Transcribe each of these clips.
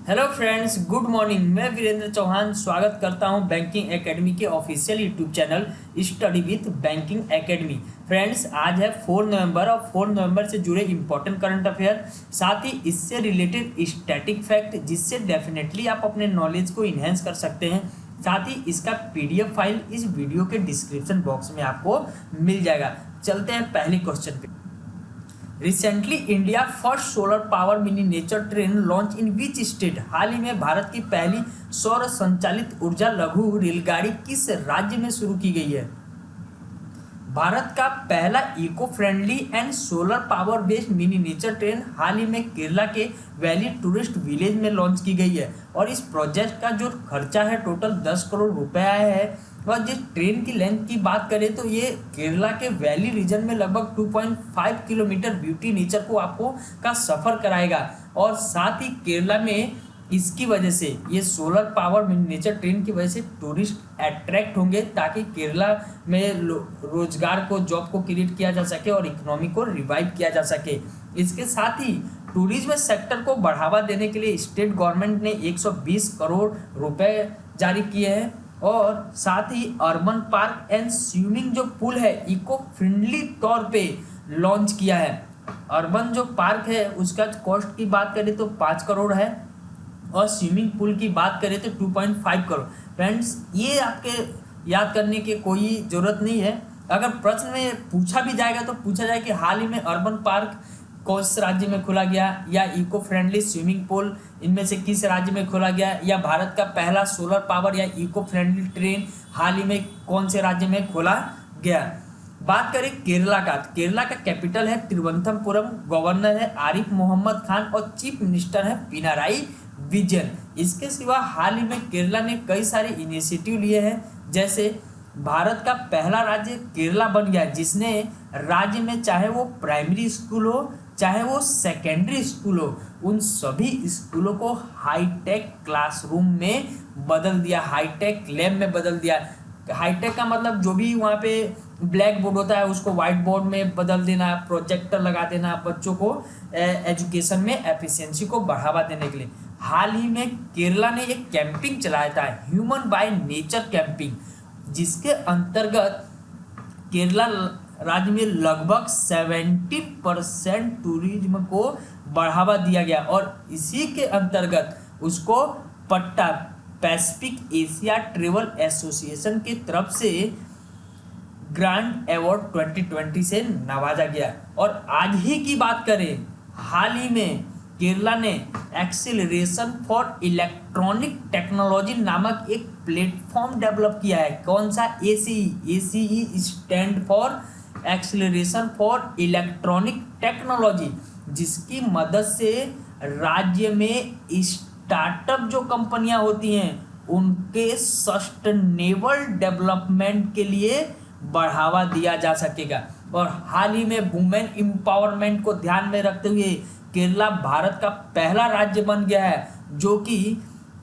Hello friends, good morning. मैं वीरेंद्र चौहान स्वागत करता हूं बैंकिंग एकेडमी के official YouTube channel study with banking academy. Friends, आज है 4 नवंबर और 4 नवंबर से जुड़े इंपॉर्टेंट करंट अफेयर, साथ ही इससे रिलेटेड स्टैटिक फैक्ट, जिससे डेफिनेटली आप अपने नॉलेज को इन्हेंस कर सकते हैं। साथ ही इसका पीडीएफ फाइल इस वीडियो के डिस्क्रिप्शन बॉक्स में आपको मिल जाएगा। चलते हैं पहले क्वेश्चन पे। Recently India first solar power miniature train launch in which state? हाल ही में भारत की पहली सौर संचालित ऊर्जा लघु रेलगाड़ी किस राज्य में शुरू की गई है? भारत का पहला eco friendly and solar power based miniature train हाल ही में केरला के वैली टूरिस्ट विलेज में लॉन्च की गई है और इस प्रोजेक्ट का जो खर्चा है टोटल 10 करोड़ रुपए आया है। और जिस ट्रेन की लेंथ की बात करें तो ये केरला के वैली रीजन में लगभग 2.5 किलोमीटर ब्यूटी नेचर को आपको का सफ़र कराएगा और साथ ही केरला में इसकी वजह से ये सोलर पावर नेचर ट्रेन की वजह से टूरिस्ट अट्रैक्ट होंगे ताकि केरला में रोजगार को जॉब को क्रिएट किया जा सके और इकोनॉमी को रिवाइव किया जा सके। इसके साथ ही टूरिज्म सेक्टर को बढ़ावा देने के लिए स्टेट गवर्नमेंट ने 120 करोड़ रुपए जारी किए हैं और साथ ही अर्बन पार्क एंड स्विमिंग जो पूल है इको फ्रेंडली तौर पे लॉन्च किया है। अर्बन जो पार्क है उसका कॉस्ट की बात करें तो 5 करोड़ है और स्विमिंग पूल की बात करें तो 2.5 करोड़। फ्रेंड्स, ये आपके याद करने की कोई ज़रूरत नहीं है। अगर प्रश्न में पूछा भी जाएगा तो पूछा जाए कि हाल ही में अर्बन पार्क कौन से राज्य में खोला गया या इको फ्रेंडली स्विमिंग पूल इनमें से किस राज्य में खोला गया या भारत का पहला सोलर पावर या इको फ्रेंडली ट्रेन हाल ही में कौन से राज्य में खोला गया। बात करें केरला का, केरला का कैपिटल है तिरुवनंतपुरम, गवर्नर है आरिफ मोहम्मद खान और चीफ मिनिस्टर है पिनाराई विजयन। इसके सिवा हाल ही में केरला ने कई सारे इनिशिएटिव लिए हैं, जैसे भारत का पहला राज्य केरला बन गया जिसने राज्य में चाहे वो प्राइमरी स्कूल हो चाहे वो सेकेंडरी स्कूल हो उन सभी स्कूलों को हाईटेक क्लासरूम में बदल दिया, हाईटेक लैब में बदल दिया। हाईटेक का मतलब जो भी वहाँ पे ब्लैक बोर्ड होता है उसको वाइट बोर्ड में बदल देना, प्रोजेक्टर लगा देना, बच्चों को एजुकेशन में एफिशिएंसी को बढ़ावा देने के लिए। हाल ही में केरला ने एक कैंपिंग चलाया था, ह्यूमन बाय नेचर कैंपिंग, जिसके अंतर्गत केरला राज्य में लगभग 70% टूरिज्म को बढ़ावा दिया गया और इसी के अंतर्गत उसको पट्टा पैसिफिक एशिया ट्रेवल एसोसिएशन की तरफ से ग्रैंड अवार्ड 2020 से नवाजा गया। और आज ही की बात करें, हाल ही में केरला ने एक्सीलरेशन फॉर इलेक्ट्रॉनिक टेक्नोलॉजी नामक एक प्लेटफॉर्म डेवलप किया है। कौन सा? ACE stand for acceleration for electronic technology, जिसकी मदद से राज्य में स्टार्टअप जो कंपनियां होती हैं उनके सस्टेनेबल डेवलपमेंट के लिए बढ़ावा दिया जा सकेगा। और हाल ही में वुमेन एम्पावरमेंट को ध्यान में रखते हुए केरला भारत का पहला राज्य बन गया है जो कि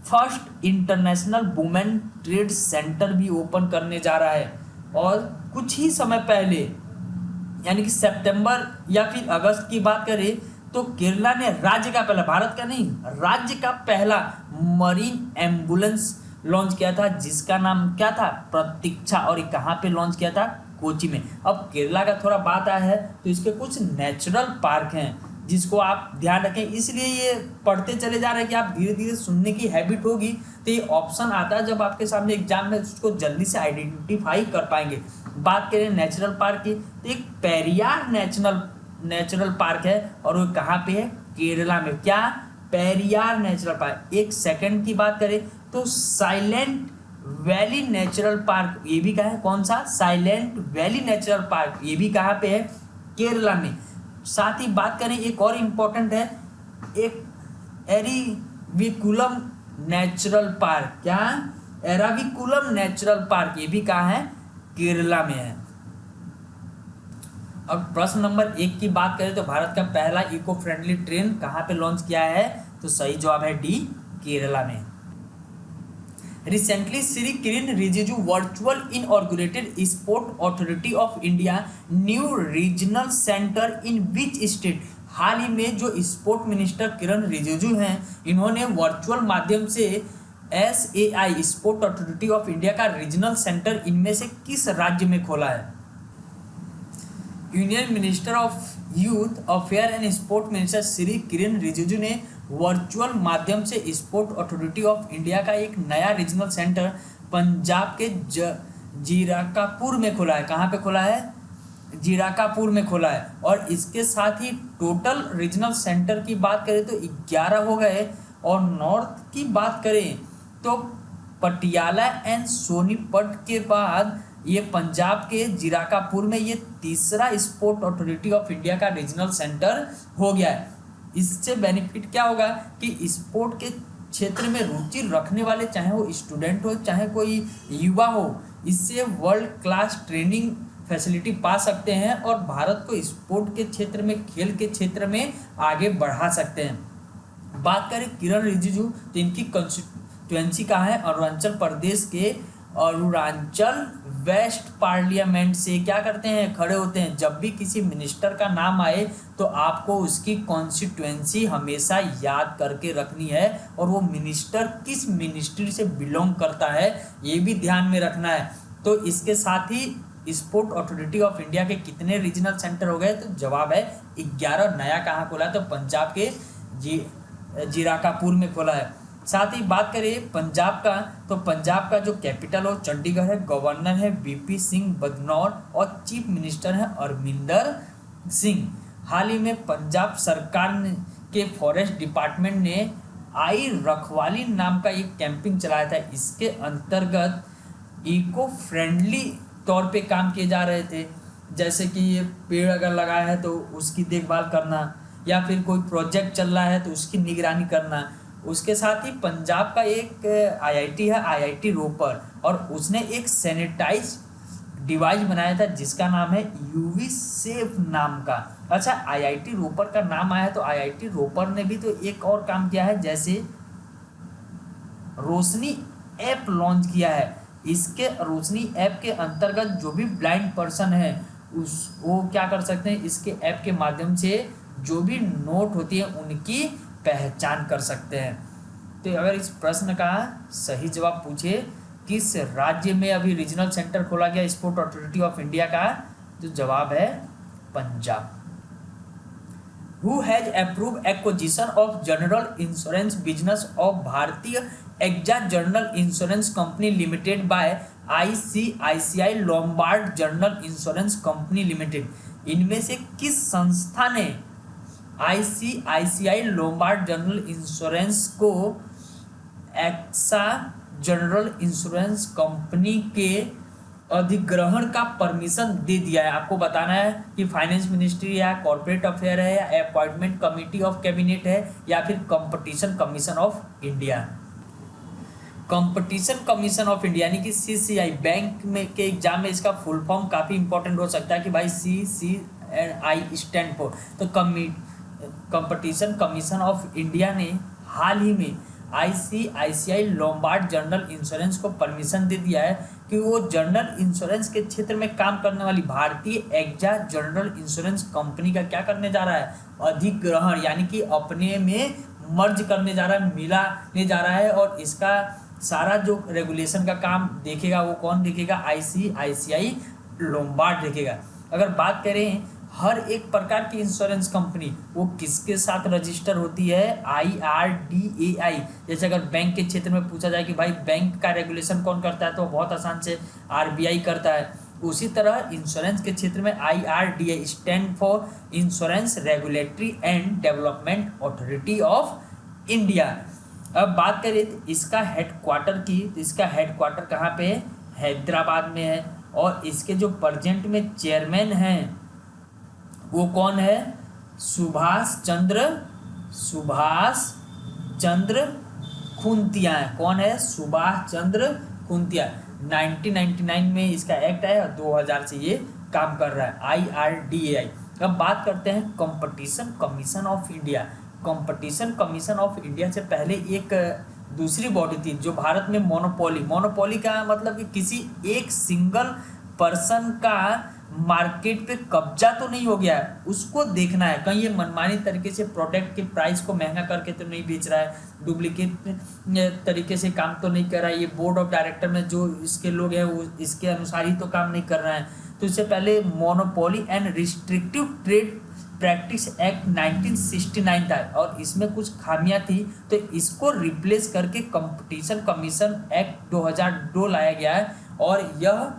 first international women trade centre भी ओपन करने जा रहा है। और कुछ ही समय पहले यानी कि सितंबर या फिर अगस्त की बात करें तो केरला ने राज्य का पहला, भारत का नहीं, राज्य का पहला मरीन एम्बुलेंस लॉन्च किया था जिसका नाम क्या था? प्रतीक्षा। और ये कहाँ पे लॉन्च किया था? कोची में। अब केरला का थोड़ा बात आया है तो इसके कुछ नेचुरल पार्क हैं जिसको आप ध्यान रखें, इसलिए ये पढ़ते चले जा रहे हैं कि आप धीरे धीरे सुनने की हैबिट होगी तो ये ऑप्शन आता है जब आपके सामने एग्जाम में उसको जल्दी से आइडेंटिफाई कर पाएंगे। बात करें नेचुरल पार्क की तो एक पेरियार नेचुरल पार्क है और वो कहाँ पे है? केरला में। क्या? Periyar natural park. एक सेकंड की बात करें तो साइलेंट वैली नेचुरल पार्क, ये भी कहाँ है? कौन सा? साइलेंट वैली नेचुरल पार्क, ये भी कहाँ पे है? केरला में। साथ ही बात करें एक और इम्पोर्टेंट है, एक एराविकुलम नेचुरल पार्क। क्या? एराविकुलम नेचुरल पार्क, ये भी कहाँ है? केरला में है। अब प्रश्न नंबर 1 की बात करें तो भारत का पहला इको फ्रेंडली ट्रेन कहाँ पे लॉन्च किया है? तो सही जवाब है डी, केरला में। Recently, Shri Kiren Rijiju virtual inaugurated Sport Authority of India new regional center in which state? हाल ही में जो स्पोर्ट मिनिस्टर किरण रिजिजू हैं, इन्होंने वर्चुअल माध्यम से SAI sport authority of India का रीजनल सेंटर इनमें से किस राज्य में खोला है? Union minister of youth affair and sport minister Shri Kiren Rijiju ने वर्चुअल माध्यम से स्पोर्ट अथॉरिटी ऑफ इंडिया का एक नया रीजनल सेंटर पंजाब के जीराकापुर में खोला है। कहाँ पे खोला है? जीराकापुर में खोला है। और इसके साथ ही टोटल रीजनल सेंटर की बात करें तो 11 हो गए, और नॉर्थ की बात करें तो पटियाला एंड सोनीपत के बाद ये पंजाब के जीराकापुर में ये तीसरा स्पोर्ट अथॉरिटी ऑफ इंडिया का रीजनल सेंटर हो गया है। इससे बेनिफिट क्या होगा कि स्पोर्ट के क्षेत्र में रुचि रखने वाले, चाहे वो स्टूडेंट हो चाहे कोई युवा हो, इससे वर्ल्ड क्लास ट्रेनिंग फैसिलिटी पा सकते हैं और भारत को स्पोर्ट के क्षेत्र में, खेल के क्षेत्र में आगे बढ़ा सकते हैं। बात करें किरण रिजिजू तो इनकी कंस्टिट्यूएंसी कहाँ है? अरुणाचल प्रदेश के अरुणाचल वेस्ट पार्लियामेंट से क्या करते हैं? खड़े होते हैं। जब भी किसी मिनिस्टर का नाम आए तो आपको उसकी कॉन्स्टिट्यूएंसी हमेशा याद करके रखनी है, और वो मिनिस्टर किस मिनिस्ट्री से बिलोंग करता है ये भी ध्यान में रखना है। तो इसके साथ ही स्पोर्ट अथॉरिटी ऑफ इंडिया के कितने रीजनल सेंटर हो गए? तो जवाब है 11। नया कहाँ खोला? तो पंजाब के जीराकापुर में खोला है। साथ ही बात करें पंजाब का, तो पंजाब का जो कैपिटल हो चंडीगढ़ है, गवर्नर है VP सिंह बदनौर और चीफ मिनिस्टर है अरविंदर सिंह। हाल ही में पंजाब सरकार के फॉरेस्ट डिपार्टमेंट ने आई रखवाली नाम का एक कैंपिंग चलाया था। इसके अंतर्गत इको फ्रेंडली तौर पे काम किए जा रहे थे, जैसे कि ये पेड़ अगर लगाया है तो उसकी देखभाल करना, या फिर कोई प्रोजेक्ट चल रहा है तो उसकी निगरानी करना। उसके साथ ही पंजाब का एक IIT है, IIT रोपर, और उसने एक सैनिटाइज डिवाइस बनाया था जिसका नाम है UV सेफ नाम का। अच्छा, IIT रोपर का नाम आया तो IIT रोपर ने भी तो एक और काम किया है, जैसे रोशनी ऐप लॉन्च किया है। इसके रोशनी ऐप के अंतर्गत जो भी ब्लाइंड पर्सन है वो क्या कर सकते हैं? इसके ऐप के माध्यम से जो भी नोट होती है उनकी पहचान कर सकते हैं। तो अगर इस प्रश्न का सही जवाब पूछे किस राज्य में अभी रीजनल सेंटर खोला गया स्पोर्ट अथॉरिटी ऑफ इंडिया का, तो जवाब है Punjab. Who has approve acquisition of general insurance business of Bharti AXA general insurance company limited by ICICI Lombard general insurance company limited? इनमें से किस संस्था ने ICICI लोम्बार्ड जनरल इंश्योरेंस को एक्सा जनरल इंश्योरेंस कंपनी के अधिग्रहण का परमिशन दे दिया है? आपको बताना है कि फाइनेंस मिनिस्ट्री या कॉर्पोरेट अफेयर है, या अपॉइंटमेंट कमिटी ऑफ कैबिनेट है, या फिर competition commission of India. Competition commission of India यानी कि CCI, बैंक में के एग्जाम में इसका फुल फॉर्म काफ़ी इंपॉर्टेंट हो सकता है कि भाई CCI स्टैंड फॉर। तो कंपटीशन कमीशन ऑफ इंडिया ने हाल ही में ICICI लोम्बार्ड जनरल इंश्योरेंस को परमिशन दे दिया है कि वो जनरल इंश्योरेंस के क्षेत्र में काम करने वाली भारतीय एक्जा जनरल इंश्योरेंस कंपनी का क्या करने जा रहा है? अधिग्रहण, यानी कि अपने में मर्ज करने जा रहा है, मिलाने जा रहा है। और इसका सारा जो रेगुलेशन का काम देखेगा वो कौन देखेगा? ICICI लोम्बार्ड देखेगा। अगर बात करें हर एक प्रकार की इंश्योरेंस कंपनी वो किसके साथ रजिस्टर होती है? IRDAI। जैसे अगर बैंक के क्षेत्र में पूछा जाए कि भाई बैंक का रेगुलेशन कौन करता है, तो बहुत आसान से RBI करता है। उसी तरह इंश्योरेंस के क्षेत्र में IRDAI stand for insurance regulatory and development authority of India. अब बात करें इसका हेडक्वार्टर की, तो इसका हेडक्वार्टर कहाँ पे है? हैदराबाद में है। और इसके जो प्रेजेंट में चेयरमैन हैं वो कौन है? सुभाष चंद्र खुंतिया है। कौन है? सुभाष चंद्र खुंतिया। 1999 में इसका एक्ट है और 2000 से ये काम कर रहा है, IRDAI। अब बात करते हैं competition commission of India. Competition commission of India से पहले एक दूसरी बॉडी थी जो भारत में मोनोपोली का मतलब कि किसी एक सिंगल पर्सन का मार्केट पे कब्जा तो नहीं हो गया है, उसको देखना है। कहीं ये मनमानी तरीके से प्रोडक्ट के प्राइस को महंगा करके तो नहीं बेच रहा है, डुप्लीकेट तरीके से काम तो नहीं कर रहा है, ये बोर्ड ऑफ डायरेक्टर में जो इसके लोग हैं वो इसके अनुसार ही तो काम नहीं कर रहा है। तो इससे पहले monopoly and restrictive trade practice act 1969 था और इसमें कुछ खामियां थी, तो इसको रिप्लेस करके कंपटीशन कमीशन एक्ट 2002 लाया गया है और यह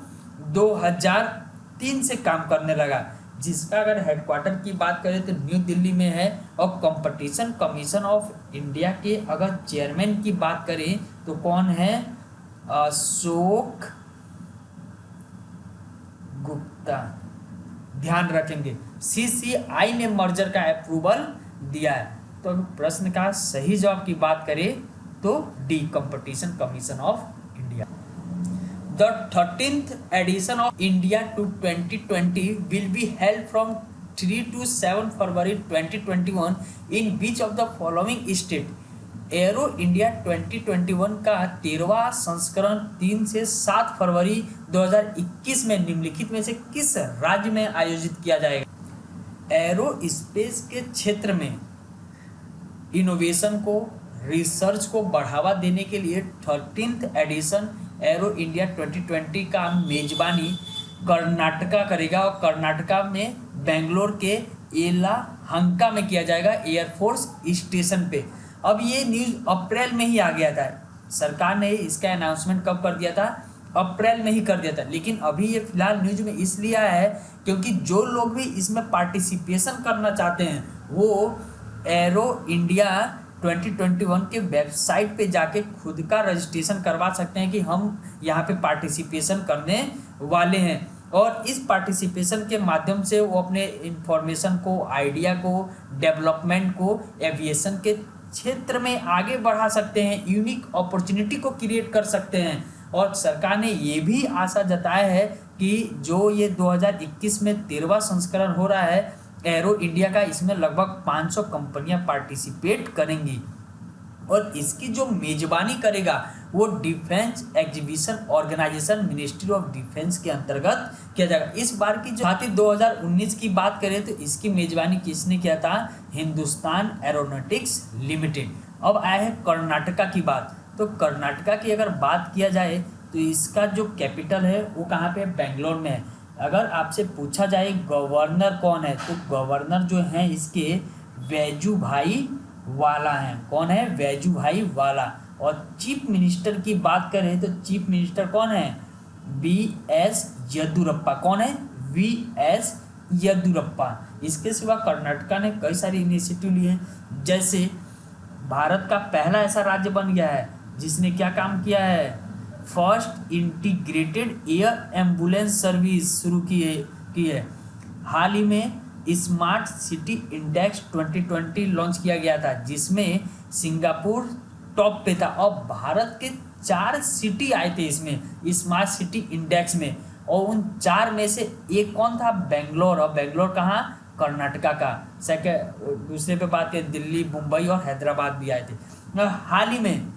2003 से काम करने लगा, जिसका अगर हेडक्वार्टर की बात करें तो न्यू दिल्ली में है। और कंपटीशन कमीशन ऑफ इंडिया के अगर चेयरमैन की बात करें तो कौन है? अशोक गुप्ता। ध्यान रखेंगे, सीसीआई ने मर्जर का अप्रूवल दिया है। तो अगर प्रश्न का सही जवाब की बात करें तो D, competition commission of India. The 13th edition of India to 2020 will be held from 3 to 7 February 2021 in which of the following state? Arrow India 2021 का 13वां संस्करण 3 से 7 फरवरी 2021 में निम्नलिखित में से किस राज्य में आयोजित किया जाएगा? एरो स्पेस के क्षेत्र में इनोवेशन को, रिसर्च को बढ़ावा देने के लिए 13th एडिशन एरो इंडिया 2020 का मेजबानी कर्नाटका करेगा और कर्नाटका में बेंगलोर के येलाहंका में किया जाएगा, एयरफोर्स स्टेशन पे। अब ये न्यूज़ अप्रैल में ही आ गया था, सरकार ने इसका अनाउंसमेंट कब कर दिया था? अप्रैल में ही कर दिया था, लेकिन अभी ये फिलहाल न्यूज़ में इसलिए आया है क्योंकि जो लोग भी इसमें पार्टिसिपेशन करना चाहते हैं वो एरो इंडिया 2021 के वेबसाइट पे जाके खुद का रजिस्ट्रेशन करवा सकते हैं कि हम यहाँ पे पार्टिसिपेशन करने वाले हैं, और इस पार्टिसिपेशन के माध्यम से वो अपने इंफॉर्मेशन को, आइडिया को, डेवलपमेंट को एविएशन के क्षेत्र में आगे बढ़ा सकते हैं, यूनिक अपॉर्चुनिटी को क्रिएट कर सकते हैं। और सरकार ने ये भी आशा जताया है कि जो ये 2021 में 13वां संस्करण हो रहा है एरो इंडिया का, इसमें लगभग 500 कंपनियां पार्टिसिपेट करेंगी और इसकी जो मेजबानी करेगा वो defence exhibition organisation ministry of defence के अंतर्गत किया जाएगा। इस बार की जो 2019 की बात करें तो इसकी मेजबानी किसने किया था? Hindustan aeronautics limited. अब आया है कर्नाटका की बात। तो कर्नाटका की अगर बात किया जाए तो इसका जो कैपिटल है वो कहाँ पे है? बेंगलोर में है। अगर आपसे पूछा जाए गवर्नर कौन है तो गवर्नर जो हैं इसके वैजूभाई वाला हैं। कौन है? वैजूभाई वाला। और चीफ मिनिस्टर की बात करें तो चीफ मिनिस्टर कौन है? वी.एस. येदियुरप्पा। कौन है? वी.एस. येदियुरप्पा। इसके सिवा कर्नाटका ने कई सारी इनिशिएटिव लिए हैं, जैसे भारत का पहला ऐसा राज्य बन गया है जिसने क्या काम किया है? First integrated air ambulance service शुरू की है। हाल ही में स्मार्ट सिटी इंडेक्स 2020 लॉन्च किया गया था जिसमें सिंगापुर टॉप पे था और भारत के 4 सिटी आए थे इसमें स्मार्ट सिटी इंडेक्स में, और उन 4 में से एक कौन था? बेंगलोर। और बेंगलोर कहाँ? कर्नाटका का। सेकेंड दूसरे पे बात करें दिल्ली, मुंबई और हैदराबाद भी आए थे। हाल ही में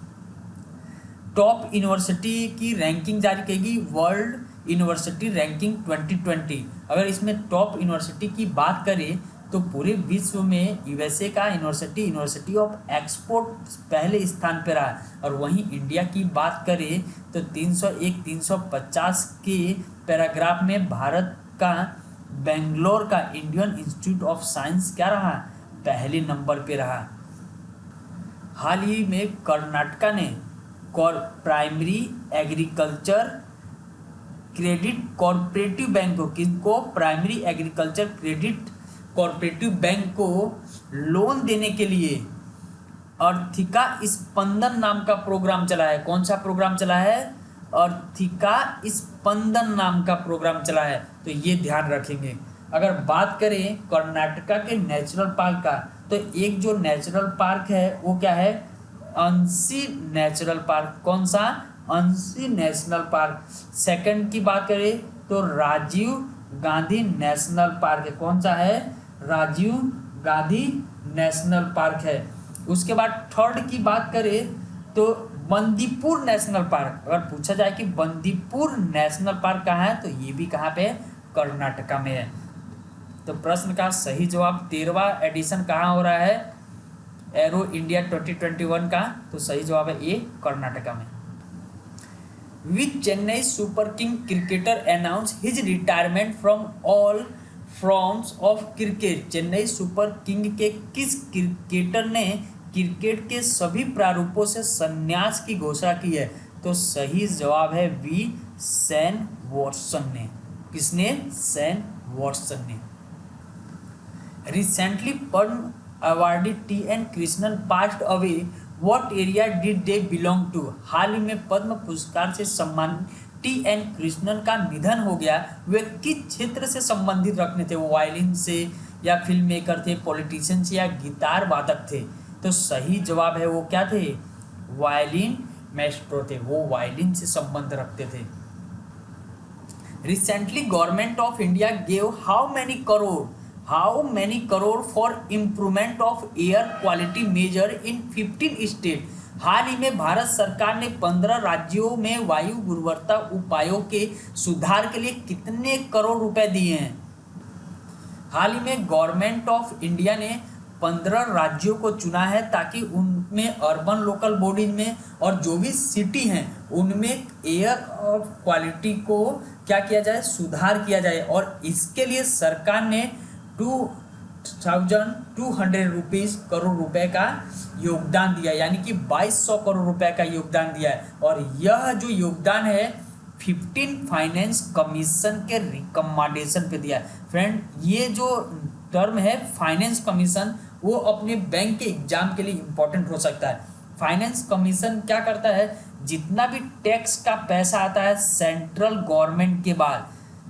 टॉप यूनिवर्सिटी की रैंकिंग जारी करेगी वर्ल्ड यूनिवर्सिटी रैंकिंग 2020। अगर इसमें टॉप यूनिवर्सिटी की बात करें तो पूरे विश्व में यूएसए का यूनिवर्सिटी ऑफ एक्सपोर्ट पहले स्थान पर रहा, और वहीं इंडिया की बात करें तो 301 350 के पैराग्राफ में भारत का बेंगलोर का इंडियन इंस्टीट्यूट ऑफ साइंस क्या रहा? पहले नंबर पे रहा। हाल ही में कर्नाटका ने primary agriculture credit cooperative bank को, किसको? Primary agriculture credit cooperative bank को लोन देने के लिए आर्थिका स्पंदन नाम का प्रोग्राम चला है। कौन सा प्रोग्राम चला है? आर्थिका स्पंदन नाम का प्रोग्राम चला है, तो ये ध्यान रखेंगे। अगर बात करें कर्नाटका के नेचुरल पार्क का तो एक जो नेचुरल पार्क है वो क्या है? अंशी नेचुरल पार्क। कौन सा? अंशी नेशनल पार्क। सेकंड की बात करें तो राजीव गांधी नेशनल पार्क है। कौन सा है? राजीव गांधी नेशनल पार्क है। उसके बाद थर्ड की बात करें तो बंदीपुर नेशनल पार्क। अगर पूछा जाए कि बंदीपुर नेशनल पार्क कहाँ है तो ये भी कहाँ पे है? कर्नाटका में है। तो प्रश्न का सही जवाब 13वां एडिशन कहाँ हो रहा है, एरो इंडिया 2021 का, तो सही जवाब है ए कर्नाटका में। Which Chennai super king cricketer announce his retirement from all forms of cricket. Chennai super king के किस क्रिकेटर ने क्रिकेट के सभी प्रारूपों से संन्यास की घोषणा की है, तो सही जवाब है वी सैन वॉटसन ने। किसने? सैन वॉटसन ने। Recently Padma awardee TN. Krishnan passed away, what area did they belong to. हाल ही में पद्म पुरस्कार से सम्मानित टी.एन. कृष्णन का निधन हो गया। वे किस क्षेत्र से संबंधित रखने थे? वो वायलिन से या फिल्म मेकर थे, पॉलिटिशियन से या गिटार वादक थे? तो सही जवाब है वो क्या थे? वायलिन मैस्ट्रो थे, वो वायलिन से संबंध रखते थे। Recently government of India gave how many crore for improvement of air quality measure in 15 state. हाल ही में भारत सरकार ने 15 राज्यों में वायु गुणवत्ता उपायों के सुधार के लिए कितने करोड़ रुपए दिए हैं? हाल ही में गवर्नमेंट ऑफ इंडिया ने 15 राज्यों को चुना है ताकि उनमें अर्बन लोकल बॉडीज में और जो भी सिटी हैं उनमें एयर क्वालिटी को क्या किया जाए, सुधार किया जाए। और इसके लिए सरकार ने 2200 करोड़ रुपए का योगदान दिया, यानी कि 2200 करोड़ रुपए का योगदान दिया है। और यह जो योगदान है 15 फाइनेंस कमीशन के रिकमेंडेशन पे दिया है। फ्रेंड, ये जो टर्म है फाइनेंस कमीशन, वो अपने बैंक के एग्जाम के लिए इंपॉर्टेंट हो सकता है। फाइनेंस कमीशन क्या करता है? जितना भी टैक्स का पैसा आता है सेंट्रल गवर्नमेंट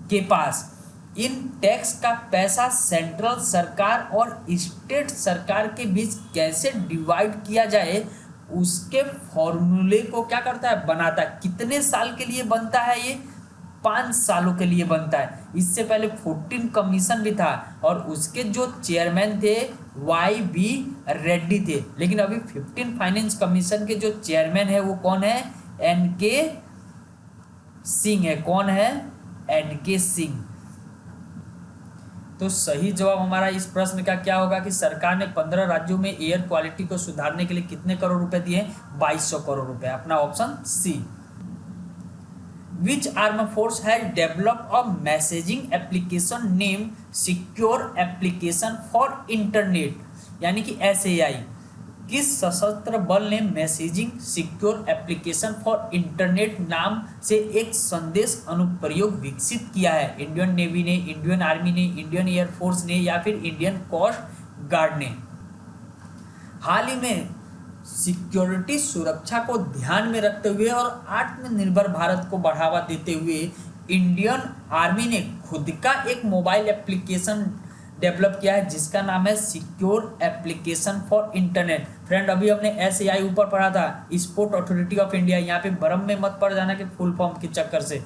के पास, इन टैक्स का पैसा सेंट्रल सरकार और स्टेट सरकार के बीच कैसे डिवाइड किया जाए, उसके फॉर्मूले को क्या करता है? बनाता है। कितने साल के लिए बनता है ये? 5 सालों के लिए बनता है। इससे पहले 14 कमीशन भी था और उसके जो चेयरमैन थे YB रेड्डी थे, लेकिन अभी 15 फाइनेंस कमीशन के जो चेयरमैन है वो कौन है? NK सिंह है। कौन है? NK सिंह। तो सही जवाब हमारा इस प्रश्न का क्या होगा कि सरकार ने 15 राज्यों में एयर क्वालिटी को सुधारने के लिए कितने करोड़ रुपए दिए? 2200 करोड़ रुपए। अपना option C. Which armed force has developed a messaging application named Secure Application for Internet, यानी कि SAI। किस सशस्त्र बल ने messaging secure application for internet नाम से एक संदेश अनुप्रयोग विकसित किया है? इंडियन नेवी ने, इंडियन आर्मी ने, इंडियन एयरफोर्स ने या फिर इंडियन कोस्ट गार्ड ने? हाल ही में सिक्योरिटी सुरक्षा को ध्यान में रखते हुए और आत्मनिर्भर भारत को बढ़ावा देते हुए इंडियन आर्मी ने खुद का एक मोबाइल एप्लीकेशन डेवलप किया है जिसका नाम है secure application for internet. Friend, अभी हमने SAI ऊपर पढ़ा था, स्पोर्ट अथॉरिटी ऑफ इंडिया। यहाँ पे भ्रम में मत पड़ जाना कि फुल फॉर्म के चक्कर से।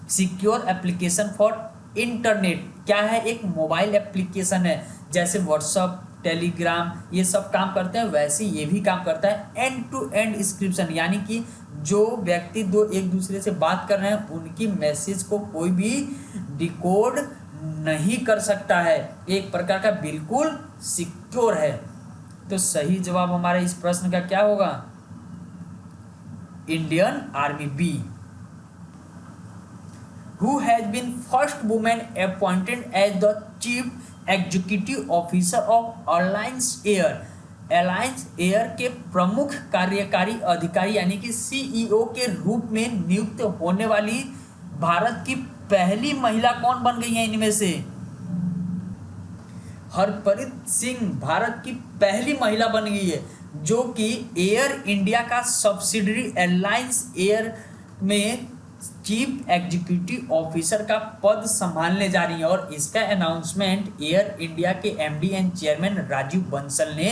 सिक्योर एप्लीकेशन फॉर इंटरनेट क्या है? एक मोबाइल एप्लीकेशन है। जैसे व्हाट्सअप, टेलीग्राम ये सब काम करते हैं, वैसे ये भी काम करता है एंड टू एंड इंक्रिप्शन, यानी कि जो व्यक्ति दो एक दूसरे से बात कर रहे हैं उनकी मैसेज को कोई भी डिकोड नहीं कर सकता है। एक प्रकार का बिल्कुल सिक्योर है। तो सही जवाब हमारा इस प्रश्न का क्या होगा? Indian army B. Who has been first woman appointed as the chief executive officer of Alliance Air? Alliance Air के प्रमुख कार्यकारी अधिकारी यानी कि CEO के रूप में नियुक्त होने वाली भारत की पहली महिला कौन बन गई है इनमें से? हरप्रीत सिंह भारत की पहली महिला बन गई है जो कि एयर इंडिया का सब्सिडरी अलायंस एयर में चीफ एग्जीक्यूटिव ऑफिसर का पद संभालने जा रही है। और इसका अनाउंसमेंट एयर इंडिया के MD and chairman Rajiv Bansal ने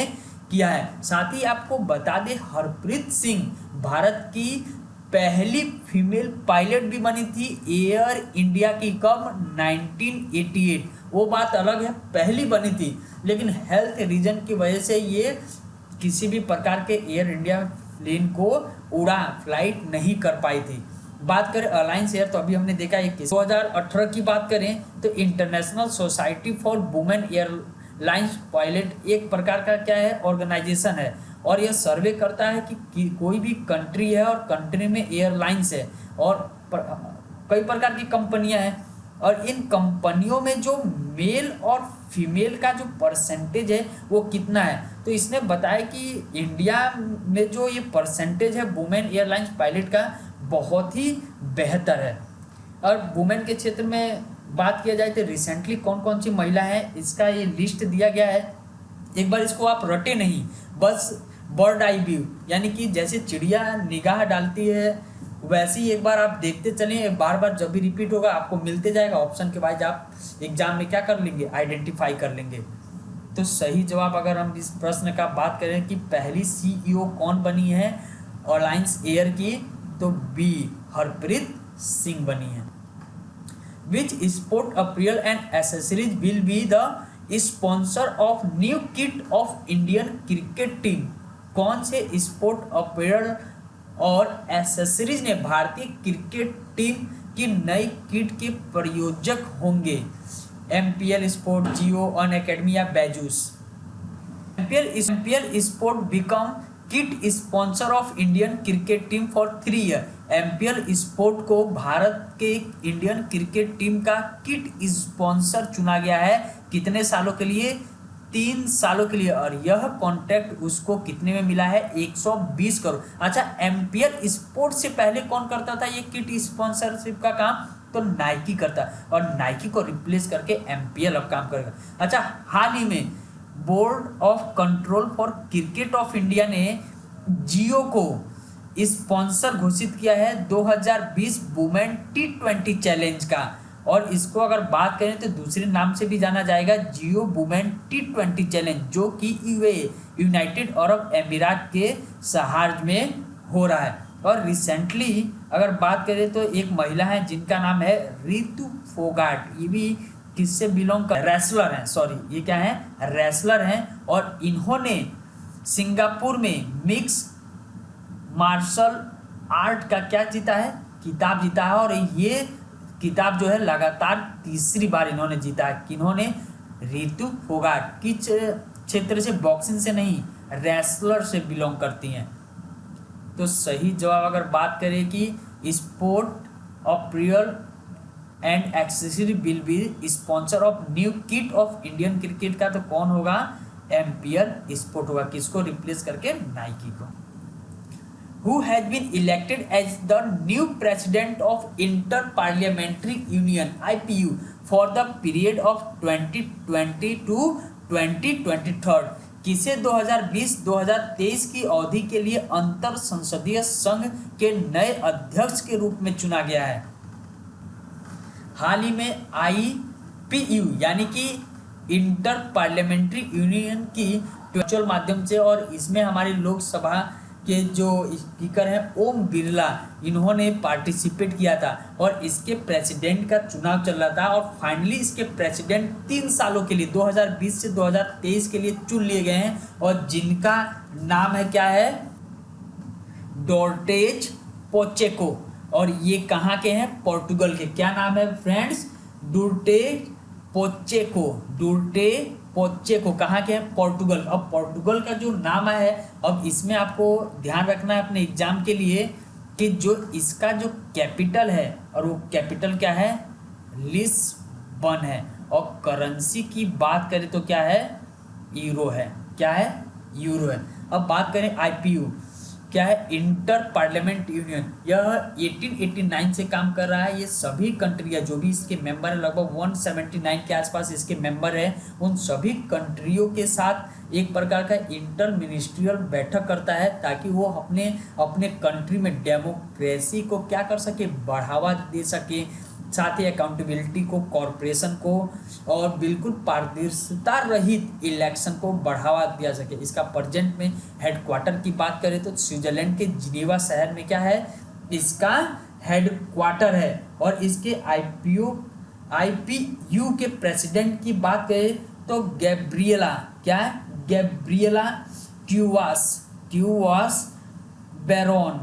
किया है। साथ ही आपको बता दें हरप्रीत सिंह भारत की पहली फीमेल पायलट भी बनी थी एयर इंडिया की। कब? 1988। वो बात अलग है, पहली बनी थी, लेकिन हेल्थ रीजन की वजह से ये किसी भी प्रकार के एयर इंडिया प्लेन को फ्लाइट नहीं कर पाई थी। बात करें अलायंस एयर, तो अभी हमने देखा है कि 2018 की बात करें तो international society for women airlines pilot एक प्रकार का क्या है, ऑर्गेनाइजेशन है, और यह सर्वे करता है कि कोई भी कंट्री है और कंट्री में एयरलाइंस है और कई प्रकार की कंपनियां हैं, और इन कंपनियों में जो मेल और फीमेल का जो परसेंटेज है वो कितना है। तो इसने बताया कि इंडिया में जो ये परसेंटेज है वुमेन एयरलाइंस पायलट का बहुत ही बेहतर है। और वुमेन के क्षेत्र में बात किया जाए तो रिसेंटली कौन कौन सी महिला हैं इसका ये लिस्ट दिया गया है। एक बार इसको आप रटे नहीं, बस बर्ड आई व्यू, यानी कि जैसे चिड़िया निगाह डालती है वैसे ही एक बार आप देखते चलें, बार बार जब भी रिपीट होगा आपको मिलते जाएगा ऑप्शन के बाद, आप एग्जाम में क्या कर लेंगे, आइडेंटिफाई कर लेंगे। तो सही जवाब अगर हम इस प्रश्न का बात करें कि पहली सीईओ कौन बनी है अलायंस एयर की, तो बी हरप्रीत सिंह बनी है। Which sport apparel and accessories will be the sponsor of new kit of Indian cricket team. कौन से स्पोर्ट अपीयल और एसेसरीज ने भारतीय क्रिकेट टीम की नई किट के प्रयोजक होंगे। MPL sport, Jio, Unacademy या Byju's. MPL sport become kit sponsor of Indian cricket team for 3 year. MPL sport को भारत के इंडियन क्रिकेट टीम का किट स्पॉन्सर चुना गया है, कितने सालों के लिए, 3 सालों के लिए, और यह कॉन्ट्रैक्ट उसको कितने में मिला है, 120 करोड़। अच्छा, एमपीएल स्पोर्ट से पहले कौन करता था ये किट स्पॉन्सरशिप का काम, तो नाइकी करता, और नाइकी को रिप्लेस करके एमपीएल अब काम करेगा। अच्छा, हाल ही में board of control for cricket of India ने जियो को स्पॉन्सर घोषित किया है 2020 वुमेन T20 चैलेंज का, और इसको अगर बात करें तो दूसरे नाम से भी जाना जाएगा जियो वुमेन T20 चैलेंज, जो कि यूनाइटेड अरब अमीरात के शहर में हो रहा है। और रिसेंटली अगर बात करें तो एक महिला है जिनका नाम है रितु फोगाट, ये भी किससे बिलोंग कर, रेसलर हैं, सॉरी ये क्या है, रेसलर हैं, और इन्होंने सिंगापुर में मिक्स मार्शल आर्ट का क्या जीता है, किताब जीता है, और ये किताब जो है लगातार तीसरी बार इन्होंने जीता है। किन्होंने, रितु फोगाट, किस क्षेत्र से, बॉक्सिंग से नहीं, रेसलर से बिलोंग करती हैं। तो सही जवाब अगर बात करें कि sport apparel and accessory will be sponsor of new kit of Indian cricket का, तो कौन होगा, एमपीएल स्पोर्ट होगा, किसको रिप्लेस करके, नाइकी को। Who has been elected as the new president of Inter-Parliamentary Union (IPU) for the period of 2020 to 2023? किसे 2020-2023 की अवधि के लिए अंतर संसदीय संघ के नए अध्यक्ष के रूप में चुना गया है। हाल ही में IPU यानी कि इंटर पार्लियामेंट्री यूनियन की वर्चुअल माध्यम से, और इसमें हमारी लोकसभा के जो स्पीकर हैं ओम बिरला, इन्होंने पार्टिसिपेट किया था, और इसके प्रेसिडेंट का चुनाव चल रहा था, और फाइनली इसके प्रेसिडेंट 3 सालों के लिए 2020 से 2023 के लिए चुन लिए गए हैं, और जिनका नाम है क्या है, डोर्टेज पोचेको, और ये कहाँ के हैं, पोर्टुगल के। क्या नाम है फ्रेंड्स, डोर्टेज पोचेको, पोचेको कहाँ के हैं, पोर्टुगल। अब पोर्टुगल का जो नाम है, अब इसमें आपको ध्यान रखना है अपने एग्जाम के लिए कि जो इसका जो कैपिटल है, और वो कैपिटल क्या है, लिस्बन है, और करेंसी की बात करें तो क्या है, यूरो है, क्या है, यूरो है। अब बात करें आईपीयू क्या है, इंटर पार्लियामेंट यूनियन, यह 1889 से काम कर रहा है। ये सभी कंट्रियाँ जो भी इसके मेंबर है, लगभग 179 के आसपास इसके मेंबर है, उन सभी कंट्रियों के साथ एक प्रकार का इंटर मिनिस्ट्रियल बैठक करता है, ताकि वो अपने कंट्री में डेमोक्रेसी को क्या कर सके, बढ़ावा दे सके, साथ ही अकाउंटेबिलिटी को, कॉरपोरेशन को, और बिल्कुल पारदर्शिता रहित इलेक्शन को बढ़ावा दिया सके। इसका प्रेजेंट में हेडक्वार्टर की बात करें तो स्विट्जरलैंड के जिनेवा शहर में क्या है, इसका हेडक्वार्टर है। और इसके आईपीयू के प्रेसिडेंट की बात करें तो गैब्रिएला, क्या है, Gabriela Cuevas Barron,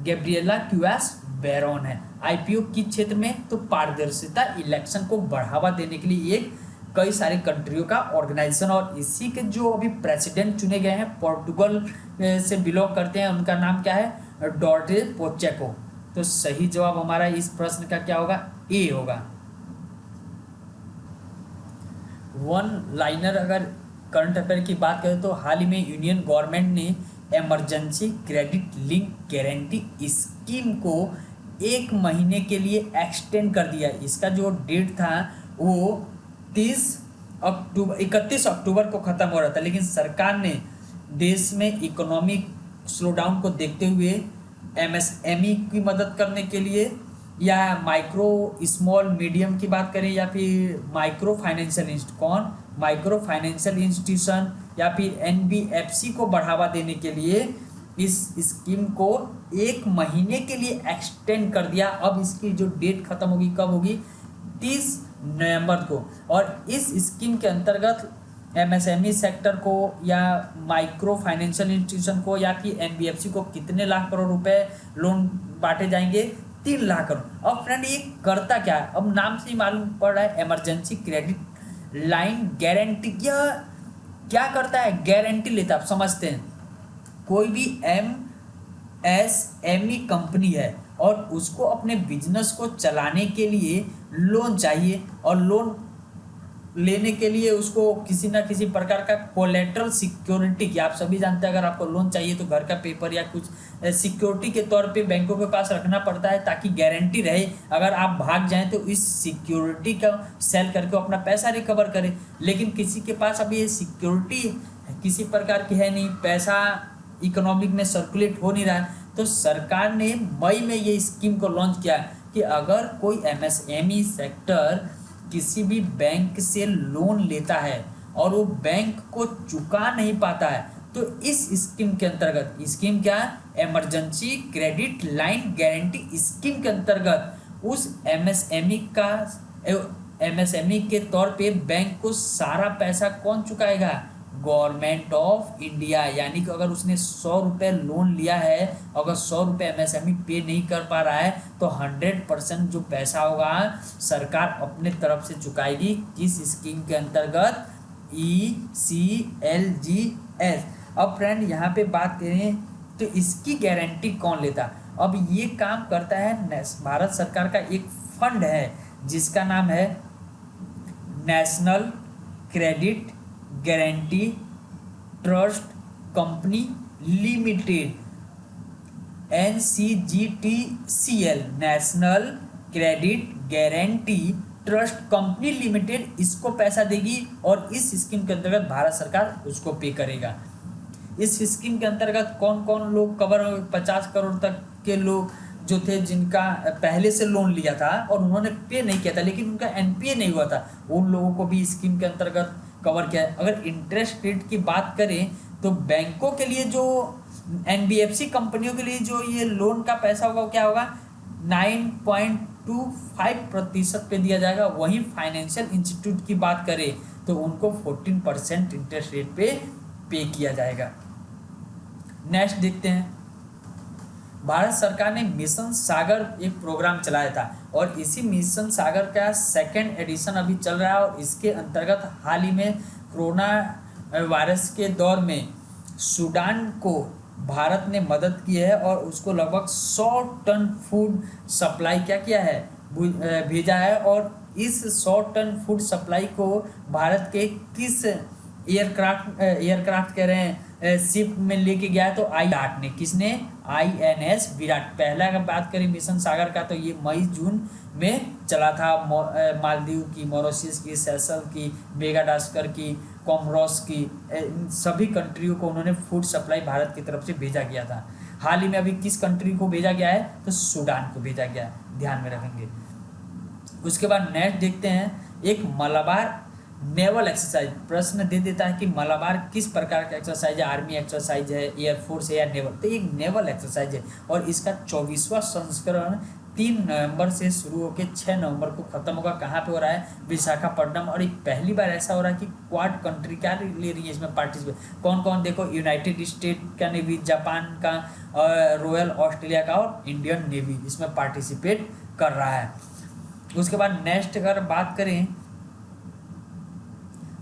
Gabriela Cuevas Barron है। आईपीओ किस क्षेत्र में, तो पारदर्शिता, इलेक्शन को बढ़ावा देने के लिए एक कई सारे कंट्रियों का ऑर्गेनाइजेशन, और इसी के जो अभी प्रेसिडेंट चुने गए हैं पोर्टुगल से बिलोंग करते हैं, उनका नाम क्या है, डॉर्टे पोचेको। तो सही जवाब हमारा इस प्रश्न का क्या होगा, ए होगा। वन लाइनर अगर करंट अफेयर की बात करें तो हाल ही में यूनियन गवर्नमेंट ने emergency credit link guarantee scheme को 1 महीने के लिए एक्सटेंड कर दिया। इसका जो डेट था वो 31 अक्टूबर को ख़त्म हो रहा था, लेकिन सरकार ने देश में इकोनॉमिक स्लोडाउन को देखते हुए एमएसएमई की मदद करने के लिए, या माइक्रो स्मॉल मीडियम की बात करें, या फिर माइक्रो फाइनेंशियल इंस्टीट्यूशन या फिर एनबीएफसी को बढ़ावा देने के लिए इस स्कीम को 1 महीने के लिए एक्सटेंड कर दिया। अब इसकी जो डेट खत्म होगी कब होगी, 30 नवंबर को। और इस स्कीम के अंतर्गत एमएसएमई सेक्टर को या माइक्रो फाइनेंशियल इंस्टीट्यूशन को या फिर एनबीएफसी को कितने लाख करोड़ रुपए लोन बांटे जाएंगे, 3 लाख करोड़। अब फ्रेंड ये करता क्या है, अब नाम से ही मालूम पड़ रहा है, इमरजेंसी क्रेडिट लाइन गारंटी। यह क्या करता है, गारंटी लेता है। आप समझते हैं, कोई भी एमएसएमई कंपनी है और उसको अपने बिजनेस को चलाने के लिए लोन चाहिए, और लोन लेने के लिए उसको किसी ना किसी प्रकार का कोलेटरल सिक्योरिटी की, आप सभी जानते हैं अगर आपको लोन चाहिए तो घर का पेपर या कुछ सिक्योरिटी के तौर पे बैंकों के पास रखना पड़ता है, ताकि गारंटी रहे अगर आप भाग जाएं तो इस सिक्योरिटी का सेल करके अपना पैसा रिकवर करें। लेकिन किसी के पास अभी ये सिक्योरिटी किसी प्रकार की है नहीं, पैसा इकोनॉमिक में सर्कुलेट हो नहीं रहा है, तो सरकार ने मई में ये स्कीम को लॉन्च किया कि अगर कोई एमएसएमई सेक्टर किसी भी बैंक से लोन लेता है और वो बैंक को चुका नहीं पाता है, तो इस स्कीम के अंतर्गत, स्कीम क्या है, emergency credit line guarantee scheme के अंतर्गत उस एमएसएमई के तौर पे बैंक को सारा पैसा कौन चुकाएगा, गवर्नमेंट ऑफ इंडिया। यानी कि अगर उसने 100 रुपये लोन लिया है, अगर 100 रुपये एमएसएमई पे नहीं कर पा रहा है, तो 100% जो पैसा होगा सरकार अपने तरफ से चुकाएगी। किस स्कीम के अंतर्गत, ECLGS। अब फ्रेंड यहाँ पे बात करें तो इसकी गारंटी कौन लेता, अब ये काम करता है भारत सरकार का एक फंड है जिसका नाम है national credit guarantee trust company limited, NCGTCL, national credit guarantee trust company limited इसको पैसा देगी, और इस स्कीम के अंतर्गत भारत सरकार उसको पे करेगा। इस स्कीम के अंतर्गत कौन कौन लोग कवर हो, 50 करोड़ तक के लोग जो थे जिनका पहले से लोन लिया था और उन्होंने पे नहीं किया था, लेकिन उनका एनपीए नहीं हुआ था, उन लोगों को भी स्कीम के अंतर्गत कवर किया है। अगर इंटरेस्ट रेट की बात करें तो बैंकों के लिए, जो एनबीएफसी कंपनियों के लिए जो ये लोन का पैसा होगा, क्या होगा, 9.25% पे दिया जाएगा। वहीं फाइनेंशियल इंस्टीट्यूट की बात करें तो उनको 14% इंटरेस्ट रेट पे किया जाएगा। नेक्स्ट देखते हैं, भारत सरकार ने मिशन सागर एक प्रोग्राम चलाया था, और इसी मिशन सागर का 2nd एडिशन अभी चल रहा है, और इसके अंतर्गत हाल ही में कोरोना वायरस के दौर में सूडान को भारत ने मदद की है, और उसको लगभग 100 टन फूड सप्लाई क्या किया है, भेजा है। और इस 100 टन फूड सप्लाई को भारत के किस एयरक्राफ्ट कह रहे हैं शिप में लेके गया है, तो विराट ने, किसने, INS विराट। पहला अगर बात करें मिशन सागर का तो ये मई जून में चला था। मालदीव की, मॉरिशस की, सेशल की, मेडागास्कर की, कोमोरोस की, इन सभी कंट्रियों को उन्होंने फूड सप्लाई भारत की तरफ से भेजा गया था। हाल ही में अभी किस कंट्री को भेजा गया है, तो सूडान को भेजा गया है, ध्यान में रखेंगे। उसके बाद नेक्स्ट देखते हैं, एक मलाबार नेवल एक्सरसाइज प्रश्न दे देता है कि मलाबार किस प्रकार का एक्सरसाइज है, आर्मी एक्सरसाइज है, एयरफोर्स है या नेवल, तो एक नेवल एक्सरसाइज है, और इसका 24वां संस्करण 3 नवंबर से शुरू होकर 6 नवंबर को खत्म होगा। कहाँ पे हो रहा है? विशाखापट्टनम। और एक पहली बार ऐसा हो रहा है कि क्वाड कंट्री क्या ले रही है इसमें पार्टिसिपेट? कौन कौन? देखो, यूनाइटेड स्टेट का नेवी, जापान का, रॉयल ऑस्ट्रेलिया का और इंडियन नेवी इसमें पार्टिसिपेट कर रहा है। उसके बाद नेक्स्ट अगर बात करें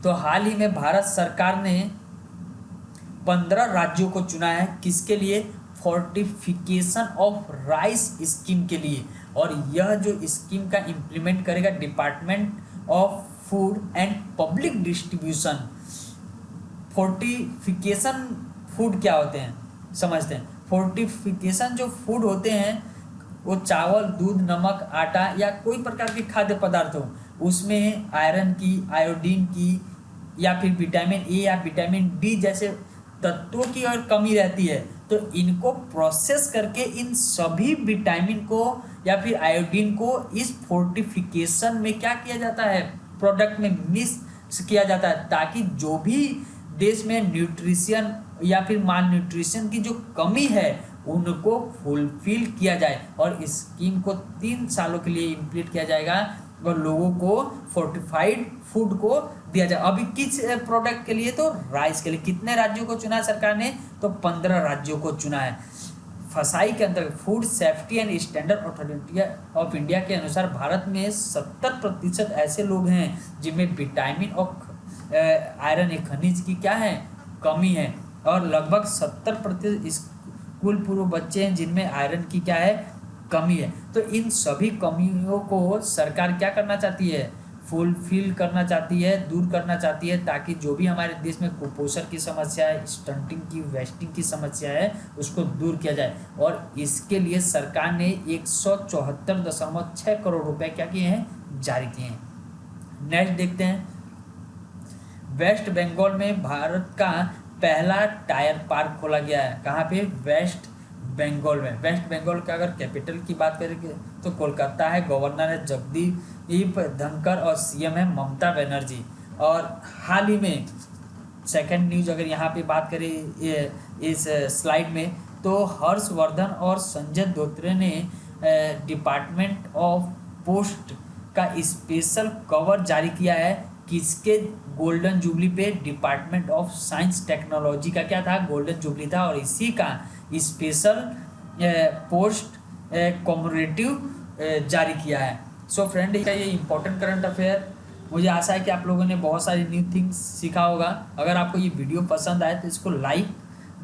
तो हाल ही में भारत सरकार ने 15 राज्यों को चुना है। किसके लिए? फोर्टिफिकेशन ऑफ राइस स्कीम के लिए। और यह जो स्कीम का इम्प्लीमेंट करेगा department of food and public distribution. Fortification food क्या होते हैं समझते हैं। फोर्टिफिकेशन जो फूड होते हैं वो चावल, दूध, नमक, आटा या कोई प्रकार के खाद्य पदार्थ हो, उसमें आयरन की, आयोडीन की या फिर विटामिन ए या विटामिन डी जैसे तत्वों की और कमी रहती है। तो इनको प्रोसेस करके इन सभी विटामिन को या फिर आयोडीन को इस फोर्टिफिकेशन में क्या किया जाता है? प्रोडक्ट में मिक्स किया जाता है, ताकि जो भी देश में न्यूट्रिशन या फिर माल न्यूट्रिशन की जो कमी है उनको फुलफिल किया जाए। और इस स्कीम को 3 सालों के लिए इम्प्लीट किया जाएगा और लोगों को फोर्टिफाइड फूड को दिया जाए। अभी किस प्रोडक्ट के लिए? तो राइस के लिए। कितने राज्यों को चुना है सरकार ने? तो 15 राज्यों को चुना है। फसाई के अंतर्गत food safety and standard authority of India के अनुसार भारत में 70% ऐसे लोग हैं जिनमें विटामिन और आयरन एक खनिज की क्या है? कमी है। और लगभग 70% स्कूल पूर्व बच्चे हैं जिनमें आयरन की क्या है? कमी है। तो इन सभी कमियों को सरकार क्या करना चाहती है? फुलफिल करना चाहती है, दूर करना चाहती है, ताकि जो भी हमारे देश में कुपोषण की समस्या है, स्टंटिंग की, वेस्टिंग की समस्या है, उसको दूर किया जाए। और इसके लिए सरकार ने 174.6 करोड़ रुपए क्या किए हैं? जारी किए हैं। नेक्स्ट देखते हैं, वेस्ट बंगाल में भारत का पहला टायर पार्क खोला गया है। कहाँ पे? वेस्ट बंगाल में। वेस्ट बंगाल का अगर कैपिटल की बात करें तो कोलकाता है। गवर्नर है जगदीप धनखड़ और सीएम है ममता बनर्जी। और हाल ही में सेकंड न्यूज अगर यहाँ पे बात करें इस स्लाइड में, तो हर्षवर्धन और संजय धोत्रे ने डिपार्टमेंट ऑफ पोस्ट का स्पेशल कवर जारी किया है। किसके? गोल्डन जुबली पे। डिपार्टमेंट ऑफ साइंस टेक्नोलॉजी का क्या था? गोल्डन जुबली था। और इसी का स्पेशल पोस्ट कॉमेमोरेटिव जारी किया है। सो फ्रेंड, ये इंपॉर्टेंट करंट अफेयर। मुझे आशा है कि आप लोगों ने बहुत सारी न्यू थिंग्स सीखा होगा। अगर आपको ये वीडियो पसंद आए तो इसको लाइक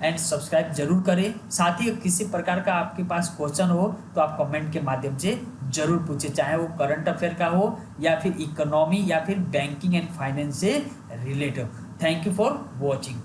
एंड सब्सक्राइब जरूर करें। साथ ही किसी प्रकार का आपके पास क्वेश्चन हो तो आप कमेंट के माध्यम से जरूर पूछें, चाहे वो करंट अफेयर का हो या फिर इकोनॉमी या फिर बैंकिंग एंड फाइनेंस से रिलेटेड हो। Thank you for watching.